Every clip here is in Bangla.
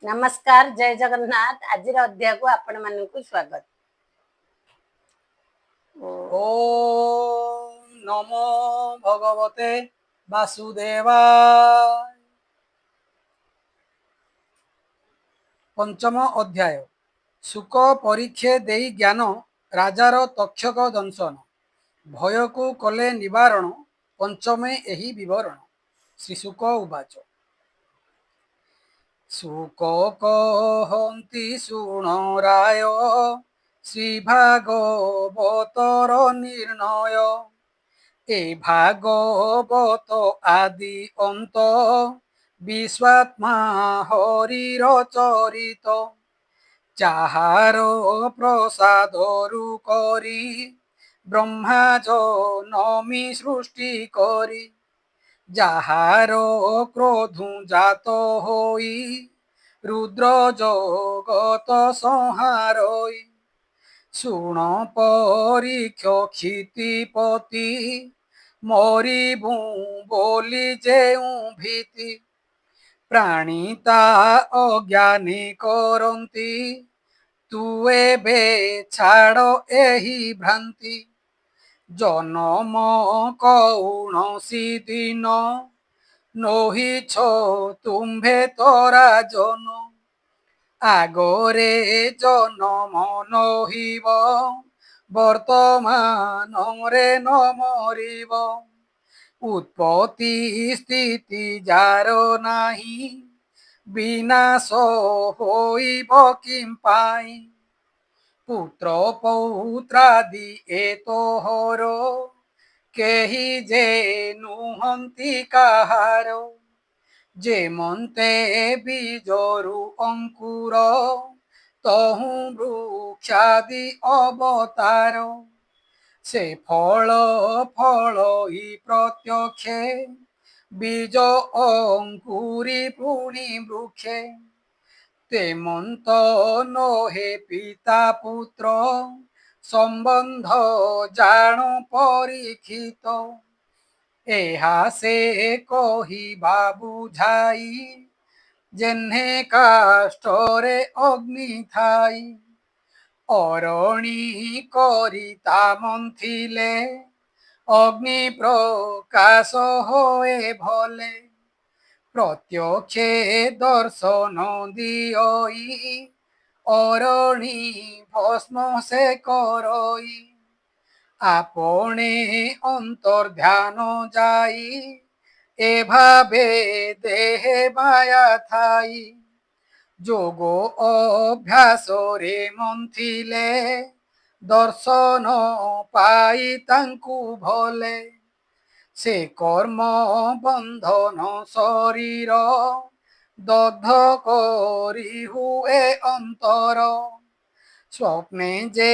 नमस्कार जय जगन्नाथ। आज अध्याय को आपण मानक स्वागत। ओम नमो भगवते वासुदेवाय। पंचम अध्याय सुख परीक्षे देई ज्ञान राजार तक्षक दंशन भय को कले निवारण पंचमे एही विवरण। श्री शुक उवाच सुक कहन्ति शुण राय श्री भागवतर निर्णय ए भागवत आदि अंत विश्वात्मा हरिर चरित যাহার প্রসাদরু করি ব্রহ্মা জনমি সৃষ্টি করি যাহার ক্রোধু জাত হই রুদ্র জগত সংহারই শুণ পরীক্ষ ক্ষিতিপতি মরিবু বলি যেউ ভীতি প্রাণীতা অজ্ঞানী করন্তি তু এবে ছাড় এহি ভ্রান্তি জনম কৌণসি দিন নহিছ তুম্ভে তরা জন আগরে জনম নহিব বর্তমানরে ন মরিব উৎপত্তি স্থিতি যার নাহি বিনাশ হইব কিম পাই পুত্র পৌত্রাদি এ তোহর কেহি যে নুহন্তি কাহার যে মন্তে বীজরু অঙ্কুর তহু বৃক্ষাদি অবতার সে ফল ফল ই প্রত্যক্ষে বীজ অঙ্কুরি পুনি বৃক্ষে তেমন্ত নহে পিতা পুত্র সম্বন্ধ জাণু পরীক্ষিত এহা সে কহিবা বুঝাই যেহ্নে কাষ্ঠরে অগ্নি থাই অরণি করিতা মন্থিলে অগ্নি প্রকাশ হয়ে ভলে প্রত্যক্ষে দর্শন দিয়ই অরণি ভস্ম সে করই আপনে অন্তর্ধান যাই এভাবে দেহে মায়া থাই যোগ অভ্যাসরে মন্থিলে দর্শন পাই তাঙ্কু ভলে সে কর্ম বন্ধন শরীর দগ্ধ করি হুয়ে অন্তর স্বপ্নে যে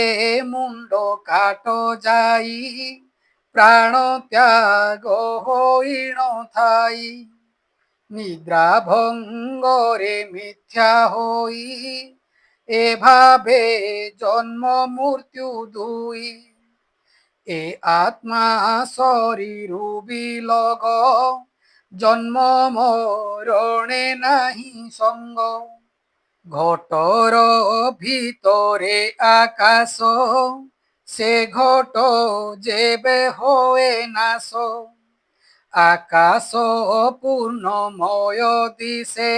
মুন্ড কাট যাই প্রাণ ত্যাগ হইণ থাই নিদ্রা ভঙ্গরে মিথ্যা হই এভাবে জন্ম মৃত্যু দুই এ আত্মা শরীর বিলগ জন্ম মরণে নাহি সঙ্গ ঘটর ভিতরে আকাশ সে ঘট যেবে হয়ে নাশ আকাশ পূর্ণময় দিশে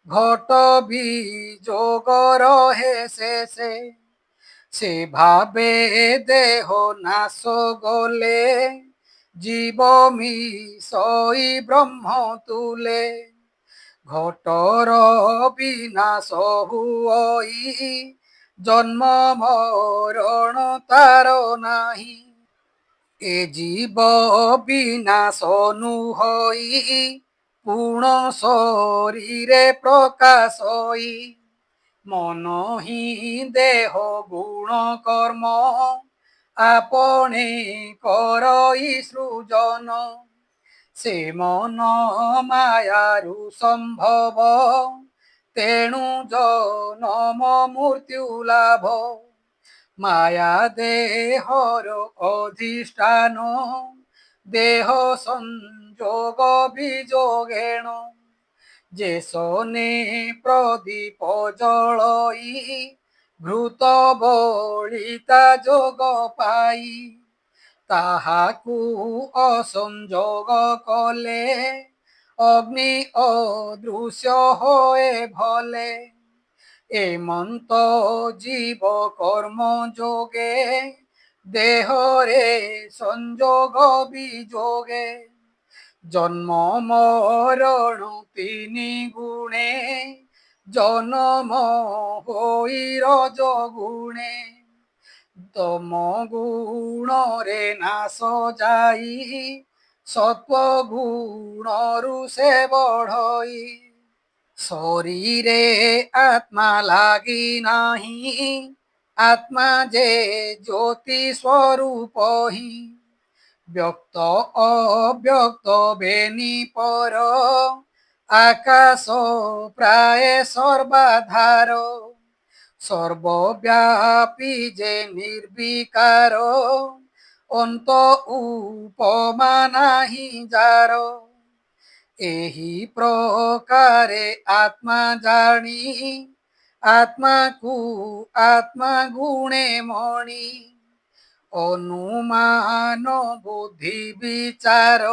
ঘট বিযোগ রহে শেষে সে ভাবে দেহ নাশ গলে জীব মিশই ব্রহ্ম তুলে ঘটর বিনাশ হুই জন্ম মরণ তার নাহি এ জীব বিনাশ নুহই পুণ শরীরে প্রকাশই মন হি দেহ গুণ কর্ম আপনে করই সৃজন সে মন মায়ারু সম্ভব তেণু জনম মৃত্যু লাভ মায়া দেহর অধিষ্ঠান দেহ সংযোগ বিযোগেণ যে সনে প্রদীপ জলই ঘৃত বলিতা যোগ পাই তাহাকু অসংযোগ কলে অগ্নি অদৃশ্য হয়ে ভলে এমন্ত জীব কর্ম যোগে দেহরে সংযোগ বিযোগে জন্ম মরণ তিনি গুণে জনম হই রজ গুণে তম গুণরে নাশ যাই সত্ব গুণরু সে বঢ়ই শরীরে আত্মা লাগি নাহি আত্মা যে জ্যোতি স্বরূপ হি ব্যক্ত অব্যক্ত বেনি পর আকাশ প্রায় সর্বাধার সর্বব্যাপী যে নির্বিকার অন্ত উপমা নাহি যার ଏହି ପ୍ରକାରେ ଆତ୍ମା ଜାଣି ଆତ୍ମାକୁ ଆତ୍ମା ଗୁଣେ ମଣି ଅନୁମାନ ବୁଦ୍ଧି ବିଚାର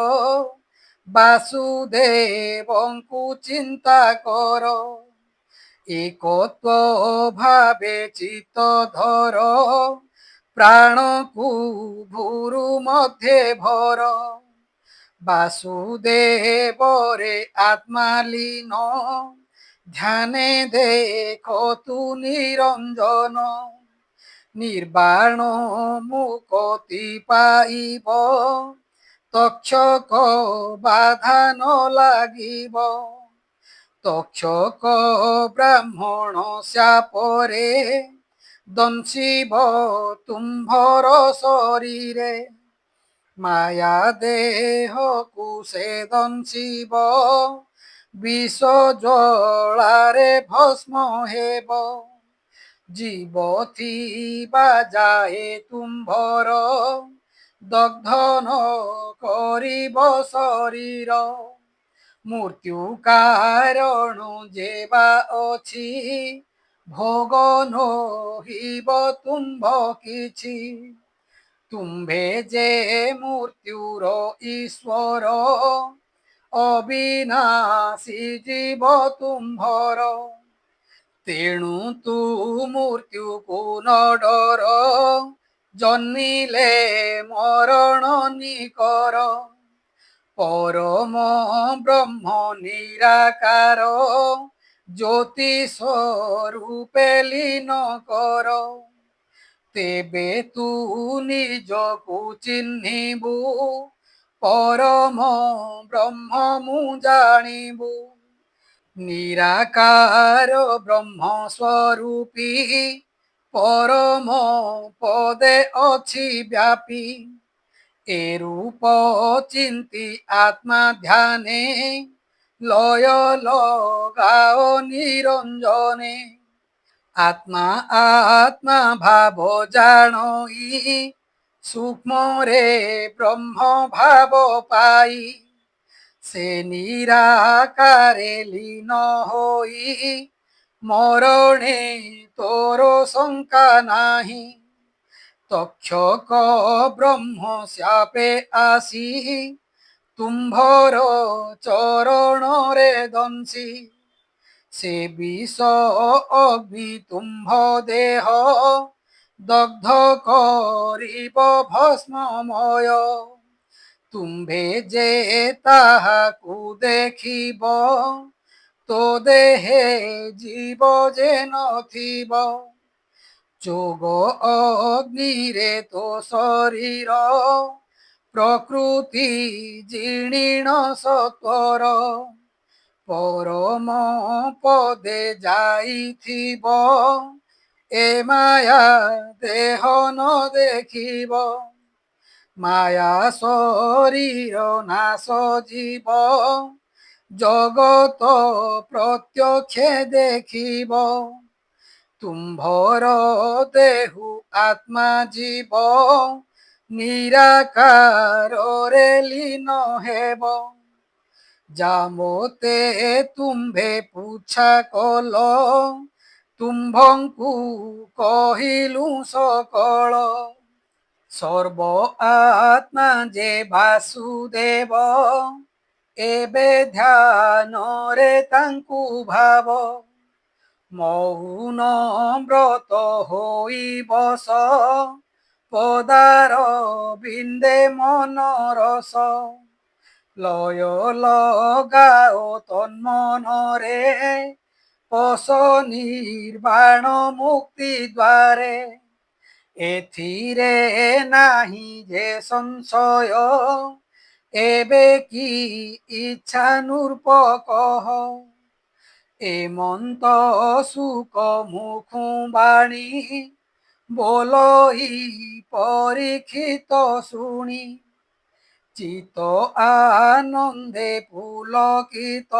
ବାସୁଦେବଙ୍କୁ ଚିନ୍ତା କର ଏକତ୍ୱ ଭାବେ ଚିତ୍ତ ଧର ପ୍ରାଣକୁ ଭୁରୁ ମଧ୍ୟେ ଭର বাসুদেবরে আত্মালীন ধ্যানে দেখো তু নিরঞ্জন নির্বাণ মুকতি পাইব তক্ষক বাধা ন লাগিব তক্ষক ব্রাহ্মণ শাপরে দংশিব তুম্ভর শরীরে মায়া দেহকু সে দংশিব বিষ জ্বলারে ভস্ম হেব জীব থিবা যায় তুম্ভর দগ্ধ ন করিব শরীর মৃত্যু কারণ যেবা অছি ভোগ নহিব তুম্ভ কিছু তুম্ভে যে মৃত্যুর ঈশ্বর অবিনাশী জীব তুম্ভর তেণু তু মৃত্যুকু ন ডর জন্মিলে মরণ নিকর পরম ব্রহ্ম নিরাকার জ্যোতি স্বরূপে লীন কর তেবে তু নিজকু চিহ্নিবু পরম ব্রহ্ম মু জানিবু নিরাকার ব্রহ্ম স্বরূপী পরম পদে অছি ব্যাপী এরূপ চিন্তি আত্মা ধ্যানে লয় লগাও নিরঞ্জনে আত্মা আত্মা ভাব জানই সূক্ষ্মরে ব্রহ্ম ভাব পাই সে নিরাকারে লীন হই মরণে তোর শঙ্কা নাহি তক্ষক ব্রহ্ম শাপে আসি তুম্ভর চরণরে দংশি সে বিষ অগ্নি তুম্ভ দেহ দগ্ধ করিব ভস্মময় তুম্ভে যে তাহাকু দেখিব তো দেহে জীব যে নথিব যোগ অগ্নিরে তো শরীর প্রকৃতি জীর্ণ সত্বর পরম পদে যাইথিব এ মায়া দেহ ন দেখিব মায়া শরীর নাশ জীব জগত প্রত্যক্ষে দেখিব তুম্ভর দেহু আত্মা জীব নিরাকারে লীন হেব जामोते तुम्भे पूछा कल तुम्भंकु कहिलु सकल सर्व आत्मा जे वासुदेव एबे ध्यान रे तांकु भाव मौन व्रत होई बस पदार बिंदे मन रस लय लगाओ तन्मनरे पश निर्वाण मुक्ति द्वारे एथिरे नाही जे संशय एबे की इच्छा नूर्प कह एमंत सुख मुखु बाणी बोलई परीक्षित शुणी चित आनंदे पुलकित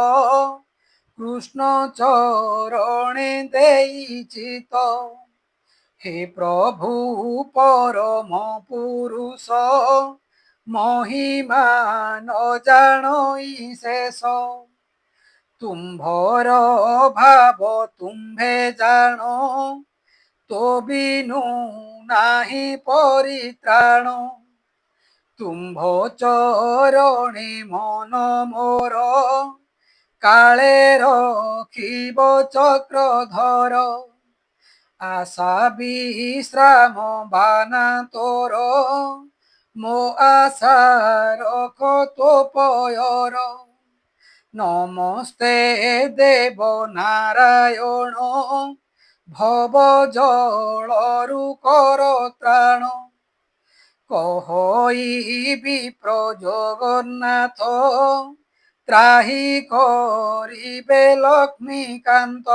कृष्ण चरणे देई चित हे प्रभु परम पुरुष महिमा न जानई शेष तुम्भर भाव तुम्भे जान तो बिनु नाही परित्राण तुम्भ चरणे मन मोर काले रखिब चक्रधर आशा विश्राम बाना तोर मो आशा रख तो पयर नमस्ते देव नारायण भव जलरु कर त्राण कहई विप्र जगन्नाथ त्राही करिबे लक्ष्मीकांत।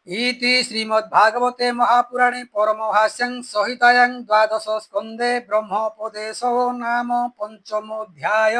इति श्रीमद्भागवते महापुराणे परमहास्यं संहितायां द्वादश स्कन्धे ब्रह्मोपदेशो नाम पंचमोऽध्याय।